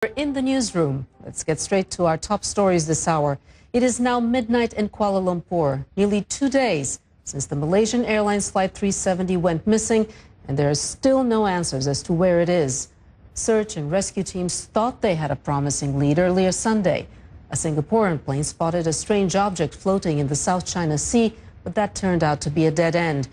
We're in the newsroom. Let's get straight to our top stories this hour. It is now midnight in Kuala Lumpur, nearly 2 days since the Malaysian Airlines Flight 370 went missing, and there are still no answers as to where it is. Search and rescue teams thought they had a promising lead earlier Sunday. A Singaporean plane spotted a strange object floating in the South China Sea, but that turned out to be a dead end.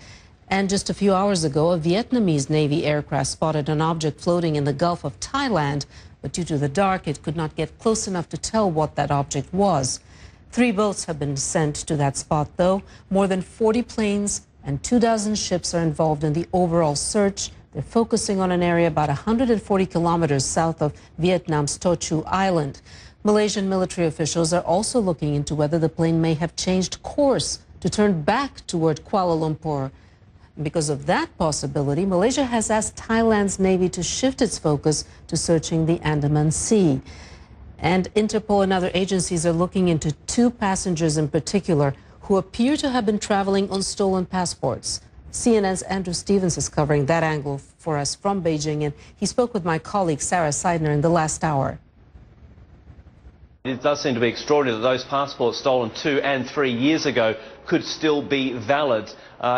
And just a few hours ago, a Vietnamese Navy aircraft spotted an object floating in the Gulf of Thailand, but due to the dark, it could not get close enough to tell what that object was. 3 boats have been sent to that spot, though. More than 40 planes and 24 ships are involved in the overall search. They're focusing on an area about 140 kilometers south of Vietnam's To Chu Island. Malaysian military officials are also looking into whether the plane may have changed course to turn back toward Kuala Lumpur. Because of that possibility, Malaysia has asked Thailand's Navy to shift its focus to searching the Andaman Sea. And Interpol and other agencies are looking into 2 passengers in particular who appear to have been traveling on stolen passports. CNN's Andrew Stevens is covering that angle for us from Beijing, and he spoke with my colleague Sarah Seidner in the last hour. It does seem to be extraordinary that those passports stolen 2 and 3 years ago could still be valid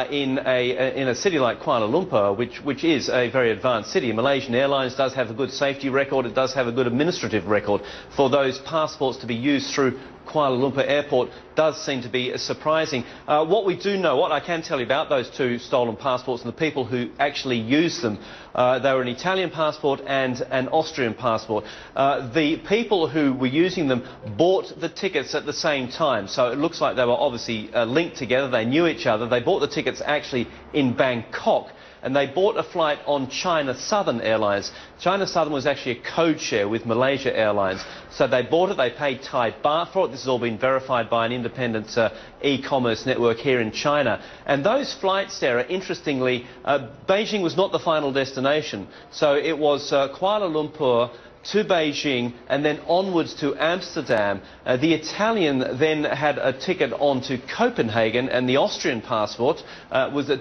in a city like Kuala Lumpur, which is a very advanced city. Malaysian Airlines does have a good safety record. It does have a good administrative record. For those passports to be used through Kuala Lumpur Airport does seem to be surprising. What we do know, what I can tell you about those 2 stolen passports and the people who actually used them, they were an Italian passport and an Austrian passport. The people who were using them bought the tickets at the same time, so it looks like they were obviously linked together. They knew each other. They bought the tickets actually in Bangkok, and they bought a flight on China Southern Airlines. China Southern was actually a code share with Malaysia Airlines. So they bought it, they paid Thai baht for it. This has all been verified by an independent e-commerce network here in China. And those flights, Sarah, interestingly, Beijing was not the final destination. So it was Kuala Lumpur to Beijing and then onwards to Amsterdam. The Italian then had a ticket on to Copenhagen, and the Austrian passport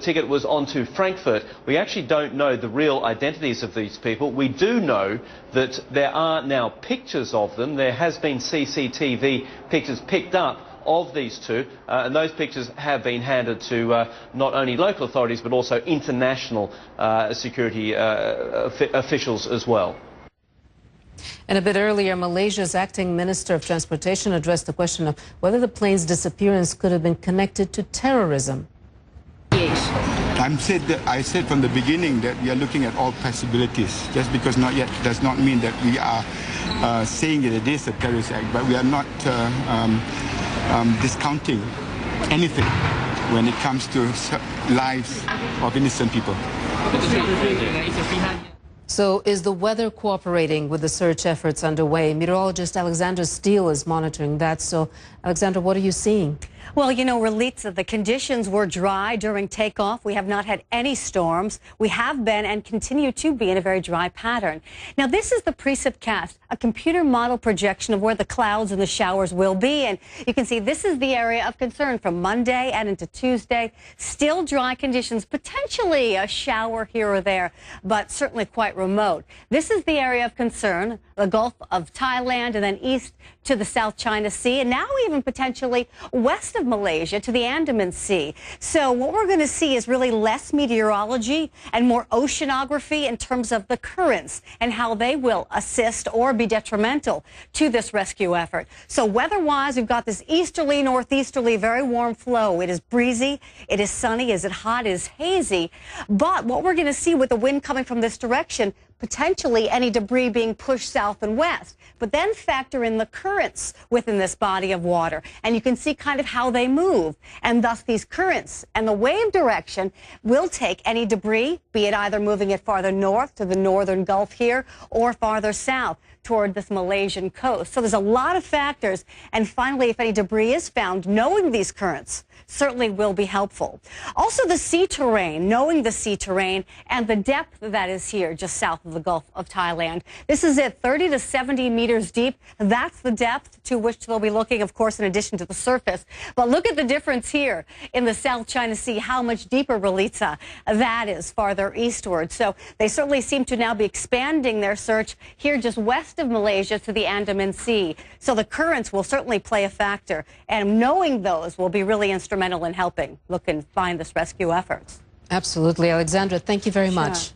ticket was on to Frankfurt. We actually don't know the real identities of these people. We do know that there are now pictures of them. There has been CCTV pictures picked up of these 2, and those pictures have been handed to not only local authorities but also international security officials as well. And a bit earlier, Malaysia's acting Minister of Transportation addressed the question of whether the plane's disappearance could have been connected to terrorism. I said from the beginning that we are looking at all possibilities. Just because not yet does not mean that we are saying that it is a terrorist act, but we are not discounting anything when it comes to lives of innocent people. So is the weather cooperating with the search efforts underway? Meteorologist Alexander Steele is monitoring that. So, Alexander, what are you seeing? Well, you know, Relitza, the conditions were dry during takeoff. We have not had any storms. We have been and continue to be in a very dry pattern. Now, this is the precipcast, a computer model projection of where the clouds and the showers will be. And you can see this is the area of concern from Monday and into Tuesday. Still dry conditions, potentially a shower here or there, but certainly quite remote. This is the area of concern, the Gulf of Thailand and then east to the South China Sea, and now even potentially west of Malaysia to the Andaman Sea. So what we're going to see is really less meteorology and more oceanography in terms of the currents and how they will assist or be detrimental to this rescue effort. So weather-wise, we've got this easterly, northeasterly, very warm flow. It is breezy, it is sunny, is it hot, it is hazy. But what we're going to see with the wind coming from this direction, potentially any debris being pushed south and west. But then factor in the currents within this body of water, and you can see kind of how they move. And thus these currents and the wave direction will take any debris, be it either moving it farther north to the northern Gulf here or farther south toward this Malaysian coast. So there's a lot of factors. And finally, if any debris is found, knowing these currents certainly will be helpful. Also the sea terrain, knowing the sea terrain and the depth that is here just south of the Gulf of Thailand. This is it, 30 to 70 meters deep. That's the depth to which they'll be looking, of course, in addition to the surface. But look at the difference here in the South China Sea, how much deeper, Relitza, that is farther eastward. So they certainly seem to now be expanding their search here just west west of Malaysia to the Andaman Sea. So the currents will certainly play a factor. And knowing those will be really instrumental in helping look and find this rescue efforts. Absolutely. Alexandra, thank you very much.